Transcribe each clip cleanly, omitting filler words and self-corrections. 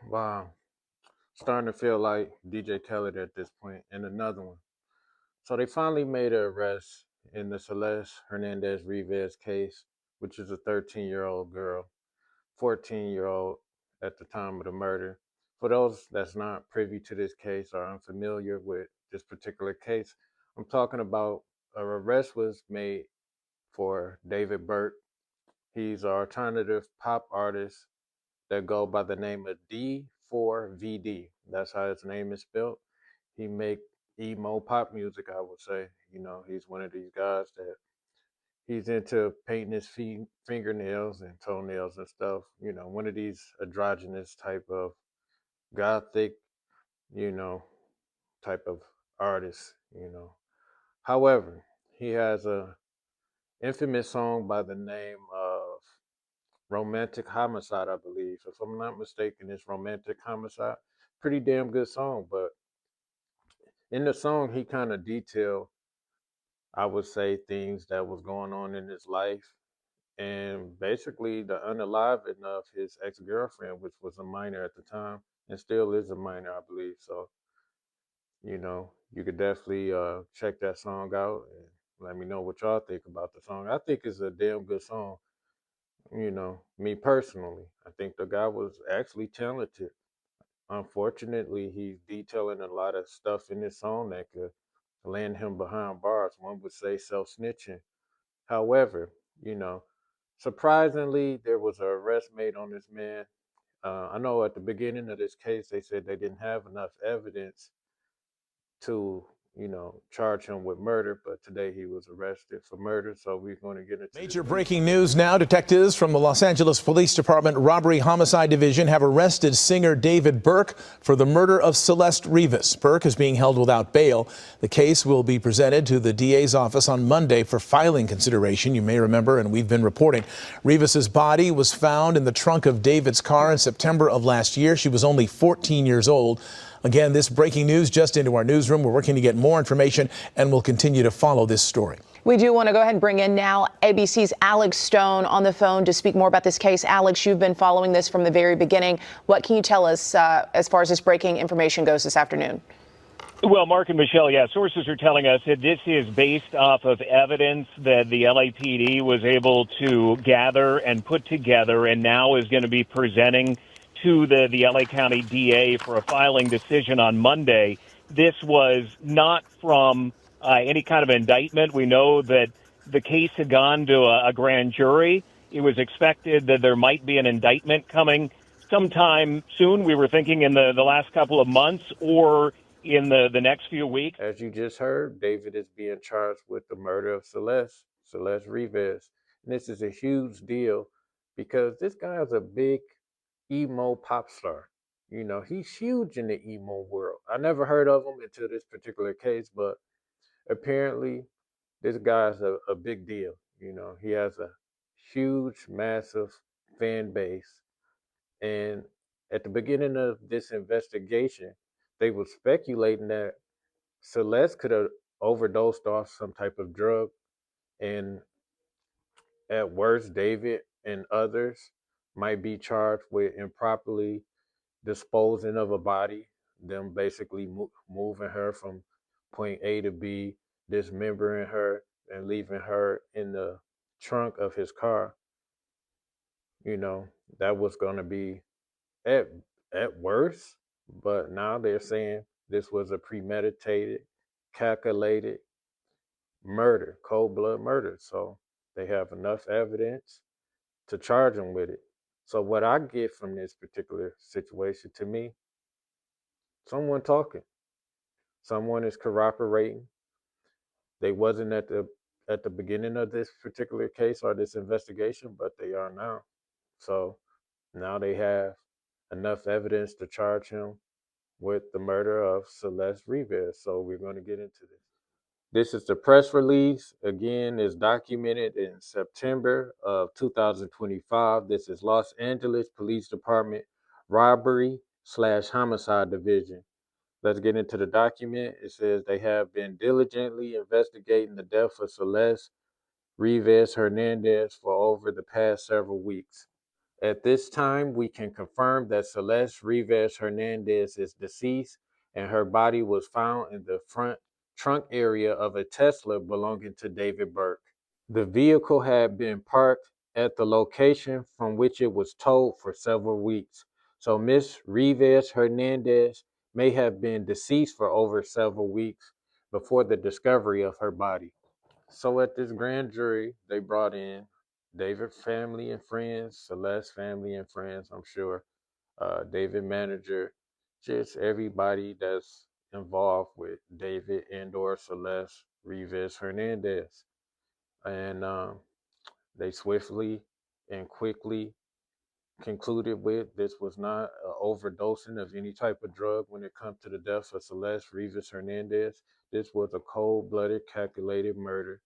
Wow. Starting to feel like DJ Khaled at this point, and another one. So they finally made an arrest in the Celeste Hernandez Rivas case, which is a 13-year-old girl, 14-year-old at the time of the murder. For those that's not privy to this case or unfamiliar with this particular case, I'm talking about an arrest was made for David Burke. He's an alternative pop artist that go by the name of D4vd. That's how his name is spelled. He make emo pop music, I would say. He's one of these guys that he's into painting his fingernails and toenails and stuff. One of these androgynous type of gothic, you know, type of artist. However, he has a infamous song by the name of Romantic Homicide, I believe. If I'm not mistaken, it's Romantic Homicide. Pretty damn good song, but in the song he kind of detailed, I would say, things that was going on in his life and basically the unaliving of his ex-girlfriend, which was a minor at the time and still is a minor, I believe. So, you could definitely check that song out and let me know what y'all think about the song. I think it's a damn good song. Me personally, I think the guy was actually talented. Unfortunately, he's detailing a lot of stuff in this song that could land him behind bars. One would say self-snitching. However, you know, surprisingly, there was an arrest made on this man. I know at the beginning of this case, they said they didn't have enough evidence to, charge him with murder, but today he was arrested for murder. So we're going to get into Major this. breaking news now. Detectives from the Los Angeles Police Department Robbery-Homicide Division have arrested singer David Burke for the murder of Celeste Rivas. Burke is being held without bail. The case will be presented to the DA's office on Monday for filing consideration. You may remember, and we've been reporting, Rivas's body was found in the trunk of David's car in September of last year. She was only 14 years old. Again, this breaking news just into our newsroom. We're working to get more information, and we'll continue to follow this story. We do want to go ahead and bring in now ABC's Alex Stone on the phone to speak more about this case. Alex, you've been following this from the very beginning. What can you tell us as far as this breaking information goes this afternoon? Well, Mark and Michelle, sources are telling us that this is based off of evidence that the LAPD was able to gather and put together and now is going to be presenting to the LA County DA for a filing decision on Monday. This was not from any kind of indictment. We know that the case had gone to a grand jury. It was expected that there might be an indictment coming sometime soon. We were thinking in the last couple of months or in the next few weeks. As you just heard, David is being charged with the murder of Celeste Rivas. And this is a huge deal because this guy is a big emo pop star. He's huge in the emo world. I never heard of him until this particular case, but apparently this guy's a big deal. He has a huge, massive fan base. And at the beginning of this investigation, they were speculating that Celeste could have overdosed off some type of drug, and at worst, David and others might be charged with improperly disposing of a body, them basically moving her from point A to B, dismembering her, and leaving her in the trunk of his car. That was going to be at worst, but now they're saying this was a premeditated, calculated murder, cold blood murder. So they have enough evidence to charge him with it. So what I get from this particular situation, to me, someone talking, someone is corroborating. They wasn't at the beginning of this particular case or this investigation, but they are now. So now they have enough evidence to charge him with the murder of Celeste Rivas. So we're going to get into this. This is the press release. Again, is documented in September of 2025. This is Los Angeles Police Department Robbery/Homicide Division. Let's get into the document. It says they have been diligently investigating the death of Celeste Rivas Hernandez for over the past several weeks. At this time, we can confirm that Celeste Rivas Hernandez is deceased and her body was found in the front trunk area of a Tesla belonging to David Burke. The vehicle had been parked at the location from which it was towed for several weeks. So Miss Rivas Hernandez may have been deceased for over several weeks before the discovery of her body. So at this grand jury, they brought in David family and friends, Celeste family and friends, I'm sure, David manager, just everybody that's involved with David and or Celeste Rivas Hernandez. And they swiftly and quickly concluded with this was not an overdosing of any type of drug when it comes to the death of Celeste Rivas Hernandez. This was a cold-blooded, calculated murder,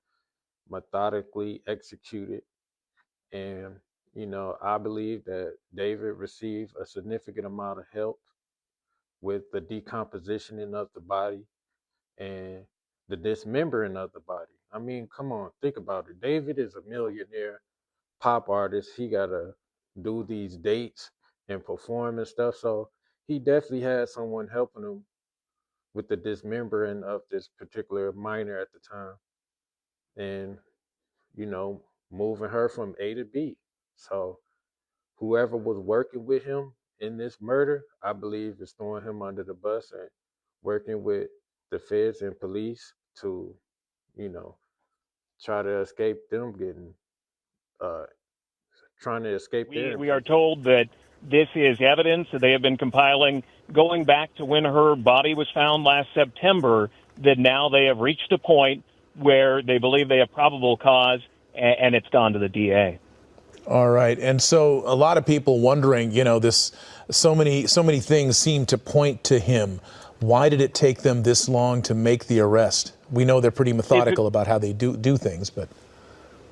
methodically executed. And, I believe that David received a significant amount of help with the decompositioning of the body and the dismembering of the body. I mean, come on, think about it. David is a millionaire pop artist. He gotta do these dates and perform and stuff. So he definitely had someone helping him with the dismembering of this particular minor at the time, and you know, moving her from A to B. So whoever was working with him in this murder, I believe, is throwing him under the bus and working with the feds and police to, you know, try to escape them getting uh trying to escape their We are investigation. told that this is evidence that they have been compiling going back to when her body was found last September, that now they have reached a point where they believe they have probable cause, and it's gone to the DA. All right. And so a lot of people wondering, so many things seem to point to him. Why did it take them this long to make the arrest? We know they're pretty methodical about how they do things, but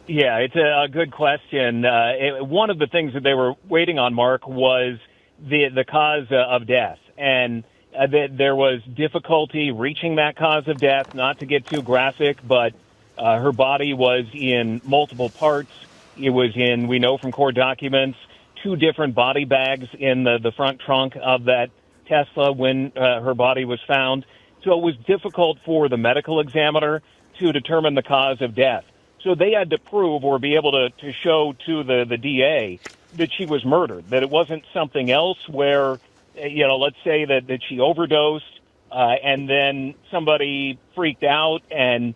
Yeah, it's a good question. One of the things that they were waiting on, Mark, was the cause of death, and there was difficulty reaching that cause of death. Not to get too graphic, but her body was in multiple parts. It was in, we know from court documents, two different body bags in the front trunk of that Tesla when her body was found. So it was difficult for the medical examiner to determine the cause of death. So they had to prove or be able to show to the DA that she was murdered, that it wasn't something else where, let's say that she overdosed and then somebody freaked out and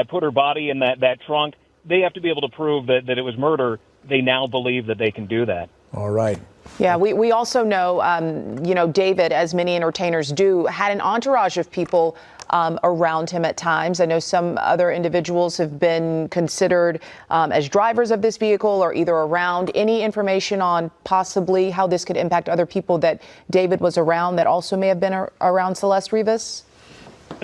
put her body in that trunk. They have to be able to prove that it was murder. They now believe that they can do that. all right. Yeah, we also know, David, as many entertainers do, had an entourage of people around him at times. I know some other individuals have been considered as drivers of this vehicle or either around. Any information on possibly how this could impact other people that David was around that also may have been around Celeste Rivas?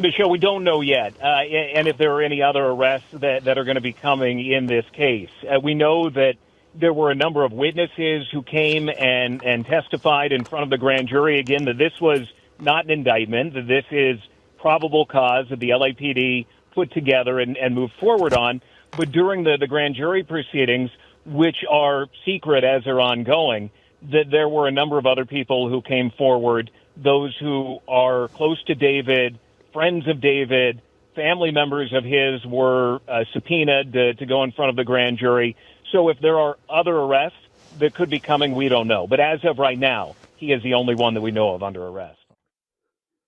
Michelle, we don't know yet, and if there are any other arrests that are going to be coming in this case. We know that there were a number of witnesses who came and testified in front of the grand jury, again, that this was not an indictment, that this is probable cause that the LAPD put together and moved forward on. But during the grand jury proceedings, which are secret as they're ongoing, that there were a number of other people who came forward, those who are close to David, friends of David, family members of his were subpoenaed to go in front of the grand jury. So if there are other arrests that could be coming, we don't know. But as of right now, he is the only one that we know of under arrest.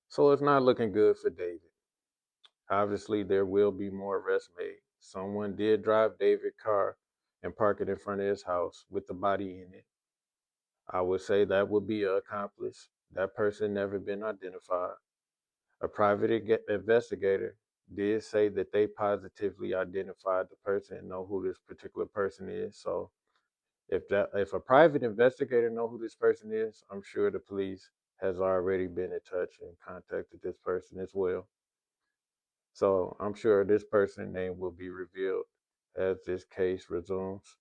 So it's not looking good for David. Obviously, there will be more arrests made. Someone did drive David's car and park it in front of his house with the body in it. I would say that would be an accomplice. That person never been identified. A private investigator did say that they positively identified the person and know who this particular person is. So if a private investigator know who this person is, I'm sure the police has already been in touch and contacted this person as well. So I'm sure this person's name will be revealed as this case resumes.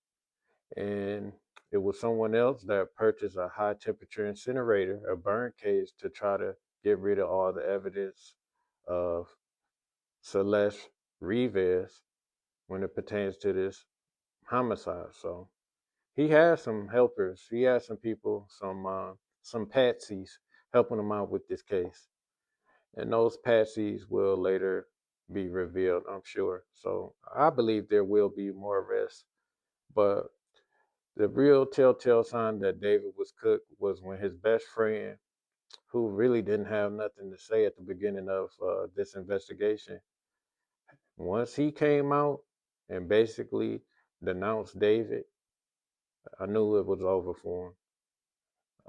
And it was someone else that purchased a high temperature incinerator, a burn cage, to try to get rid of all the evidence of Celeste Rivas when it pertains to this homicide. So he had some helpers. He had some people, some patsies helping him out with this case, and those patsies will later be revealed, I'm sure. So I believe there will be more arrests, but the real telltale sign that David was cooked was when his best friend, who really didn't have nothing to say at the beginning of this investigation, once he came out and basically denounced David, I knew it was over for him.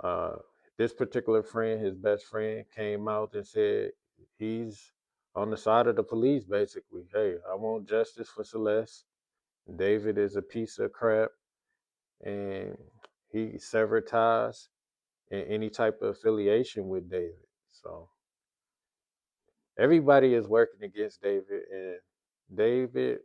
Uh, this particular friend, his best friend, came out and said he's on the side of the police, basically. Hey, I want justice for Celeste. David is a piece of crap, and he severed ties in any type of affiliation with David. So everybody is working against David, and David,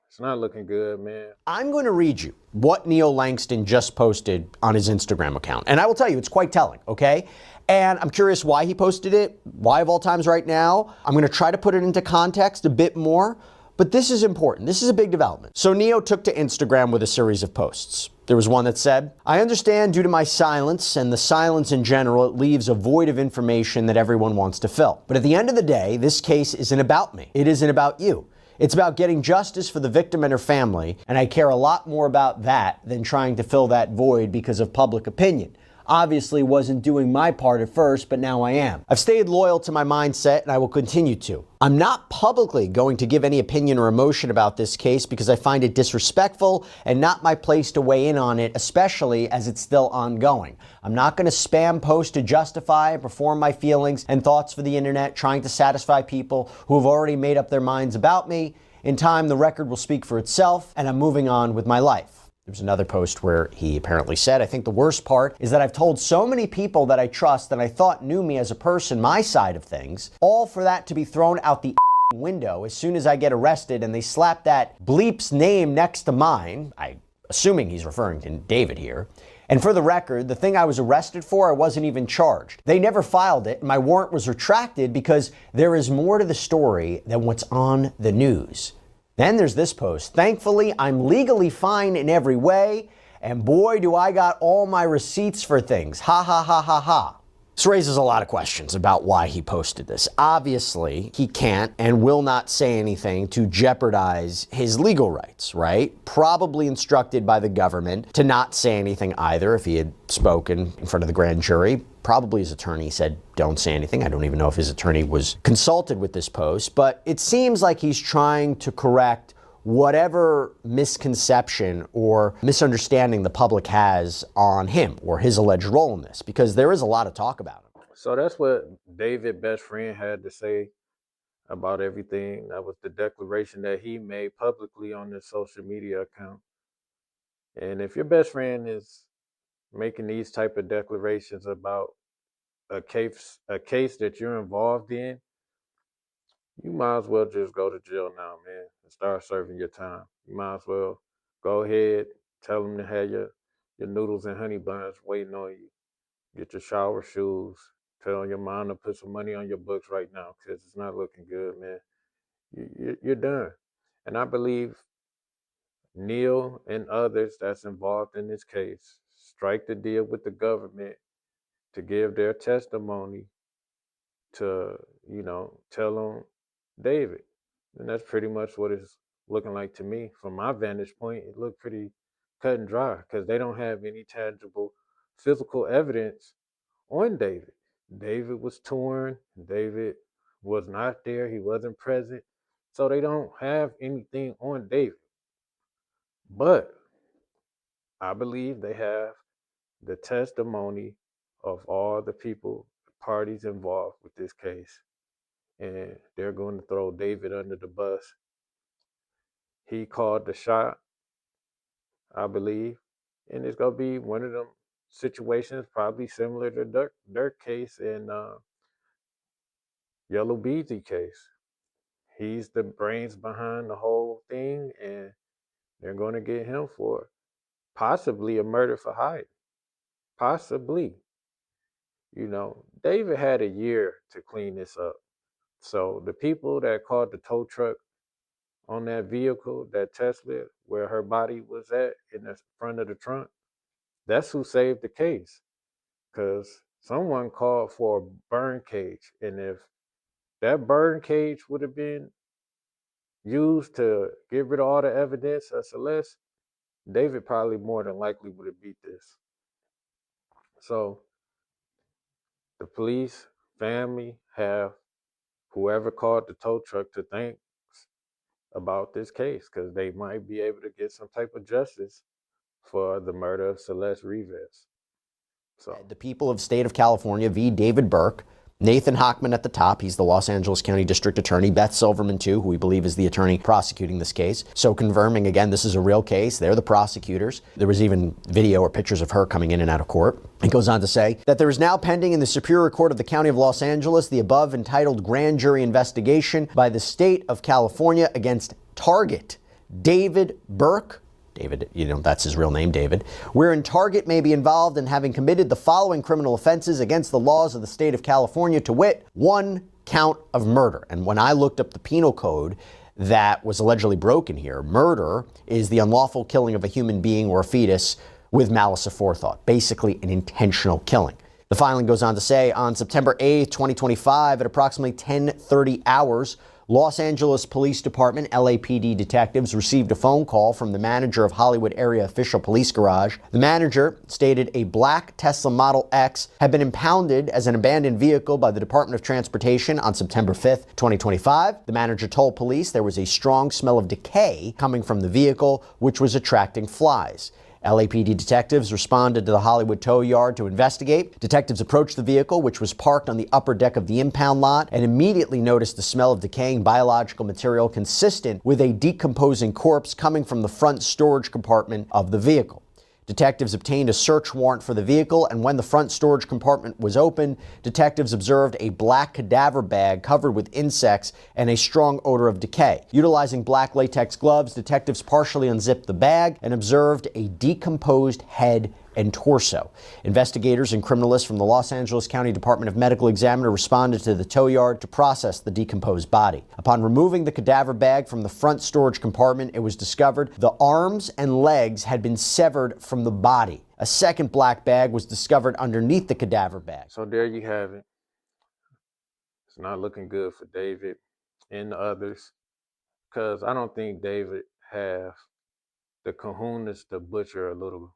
it's not looking good, man. I'm going to read you what Neil Langston just posted on his Instagram account. And I will tell you, it's quite telling, okay? And I'm curious why he posted it, why of all times right now. I'm going to try to put it into context a bit more, but this is important. This is a big development. So Neo took to Instagram with a series of posts. There was one that said, I understand due to my silence and the silence in general, it leaves a void of information that everyone wants to fill. But at the end of the day, this case isn't about me. It isn't about you. It's about getting justice for the victim and her family, and I care a lot more about that than trying to fill that void because of public opinion. Obviously wasn't doing my part at first, but now I am. I've stayed loyal to my mindset and I will continue to. I'm not publicly going to give any opinion or emotion about this case because I find it disrespectful and not my place to weigh in on it, especially as it's still ongoing. I'm not going to spam post to justify and perform my feelings and thoughts for the internet, trying to satisfy people who have already made up their minds about me. In time, the record will speak for itself, and I'm moving on with my life. There's another post where he apparently said, I think the worst part is that I've told so many people that I trust that I thought knew me as a person, my side of things, all for that to be thrown out the window as soon as I get arrested and they slap that bleep's name next to mine. I'm assuming he's referring to David here. And for the record, the thing I was arrested for, I wasn't even charged. They never filed it, and my warrant was retracted because there is more to the story than what's on the news. Then there's this post. Thankfully, I'm legally fine in every way, and boy, do I got all my receipts for things. Ha ha ha ha ha. This raises a lot of questions about why he posted this. Obviously, he can't and will not say anything to jeopardize his legal rights, right? Probably instructed by the government to not say anything either if he had spoken in front of the grand jury. Probably his attorney said, don't say anything. I don't even know if his attorney was consulted with this post, but it seems like he's trying to correct whatever misconception or misunderstanding the public has on him or his alleged role in this, because there is a lot of talk about him. So that's what David's best friend had to say about everything. That was the declaration that he made publicly on his social media account. And if your best friend is making these type of declarations about a case that you're involved in, you might as well just go to jail now, man, and start serving your time. You might as well go ahead, tell them to have your noodles and honey buns waiting on you. Get your shower shoes. Tell your mom to put some money on your books right now because it's not looking good, man. You're done. And I believe Neil and others that's involved in this case strike the deal with the government to give their testimony to, tell on David. And that's pretty much what it's looking like to me. From my vantage point, it looked pretty cut and dry because they don't have any tangible physical evidence on David. David was torn. David was not there. He wasn't present. So they don't have anything on David. But I believe they have the testimony of all the people, parties involved with this case. And they're going to throw David under the bus. He called the shot, I believe. And it's going to be one of them situations probably similar to Dirk case and Yellow Beezy case. He's the brains behind the whole thing, and they're going to get him for possibly a murder for hire. Possibly. David had a year to clean this up. So the people that called the tow truck on that vehicle, that Tesla, where her body was at in the front of the trunk, that's who saved the case. Because someone called for a burn cage. And if that burn cage would have been used to get rid of all the evidence of Celeste, David probably more than likely would have beat this. So the police, family have whoever called the tow truck to thank about this case because they might be able to get some type of justice for the murder of Celeste Rivas. So The people of state of California v. David Burke. Nathan Hochman at the top. He's the Los Angeles County District Attorney. Beth Silverman, too, who we believe is the attorney prosecuting this case. So confirming, again, this is a real case. They're the prosecutors. There was even video or pictures of her coming in and out of court. It goes on to say that there is now pending in the Superior Court of the County of Los Angeles the above entitled grand jury investigation by the state of California against target David Burke. David, that's his real name, David, wherein target may be involved in having committed the following criminal offenses against the laws of the state of California, to wit, 1 count of murder. And when I looked up the penal code that was allegedly broken here, murder is the unlawful killing of a human being or a fetus with malice aforethought, basically an intentional killing. The filing goes on to say, on September 8th, 2025, at approximately 10:30 hours, Los Angeles Police Department, LAPD detectives received a phone call from the manager of Hollywood Area Official Police Garage. The manager stated a black Tesla Model X had been impounded as an abandoned vehicle by the Department of Transportation on September 5th, 2025. The manager told police there was a strong smell of decay coming from the vehicle, which was attracting flies. LAPD detectives responded to the Hollywood tow yard to investigate. Detectives approached the vehicle, which was parked on the upper deck of the impound lot, and immediately noticed the smell of decaying biological material consistent with a decomposing corpse coming from the front storage compartment of the vehicle. Detectives obtained a search warrant for the vehicle, and when the front storage compartment was opened, detectives observed a black cadaver bag covered with insects and a strong odor of decay. Utilizing black latex gloves, detectives partially unzipped the bag and observed a decomposed head and torso. Investigators and criminalists from the Los Angeles County Department of Medical Examiner responded to the tow yard to process the decomposed body. Upon removing the cadaver bag from the front storage compartment, it was discovered the arms and legs had been severed from the body. A second black bag was discovered underneath the cadaver bag. So there you have it. It's not looking good for David and the others because I don't think David have the kahunas to butcher a little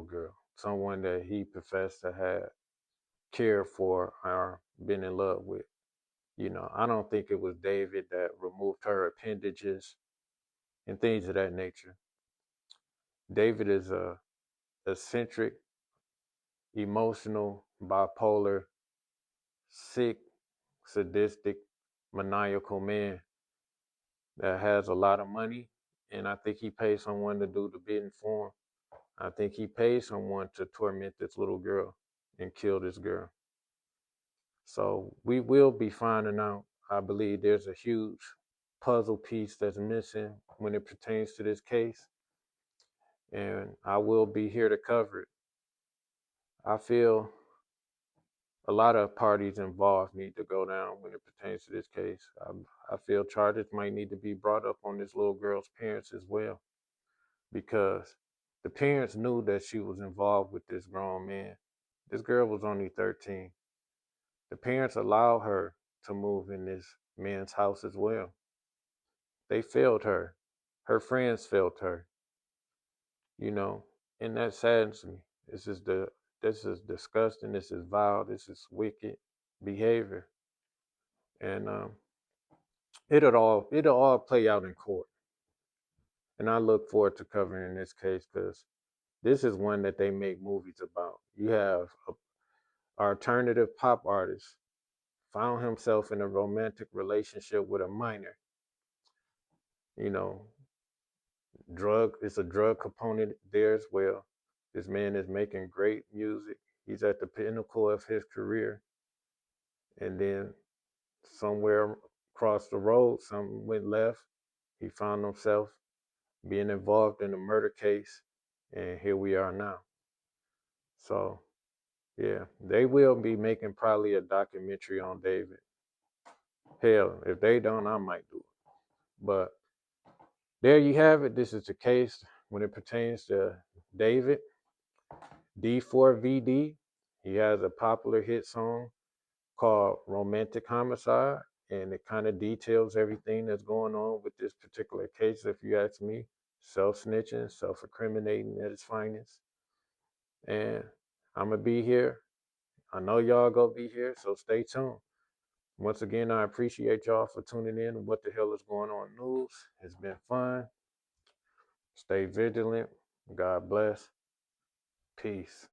girl, someone that he professed to have cared for or been in love with. I don't think it was David that removed her appendages and things of that nature. David is a eccentric, emotional, bipolar, sick, sadistic, maniacal man that has a lot of money, and I think he paid someone to do the bidding for him. I think he paid someone to torment this little girl and kill this girl. So we will be finding out. I believe there's a huge puzzle piece that's missing when it pertains to this case, and I will be here to cover it. I feel a lot of parties involved need to go down when it pertains to this case. I feel charges might need to be brought up on this little girl's parents as well, because the parents knew that she was involved with this grown man. This girl was only 13. The parents allowed her to move in this man's house as well. They failed her. Her friends failed her. And that saddens me. This is disgusting. This is vile. This is wicked behavior, and it'll all play out in court. And I look forward to covering this case because this is one that they make movies about. You have our alternative pop artist found himself in a romantic relationship with a minor. You know, it's a drug component there as well. This man is making great music. He's at the pinnacle of his career. And then somewhere across the road, something went left. He found himself being involved in a murder case. And here we are now. So, yeah, they will be making probably a documentary on David. Hell, if they don't, I might do it. But there you have it. This is the case when it pertains to David, D4vd. He has a popular hit song called Romantic Homicide, and it kind of details everything that's going on with this particular case, if you ask me. Self-snitching, self-incriminating at its finest. And I'm going to be here. I know y'all going to be here, so stay tuned. Once again, I appreciate y'all for tuning in to What the Hell is Going On News. It's been fun. Stay vigilant. God bless. Peace.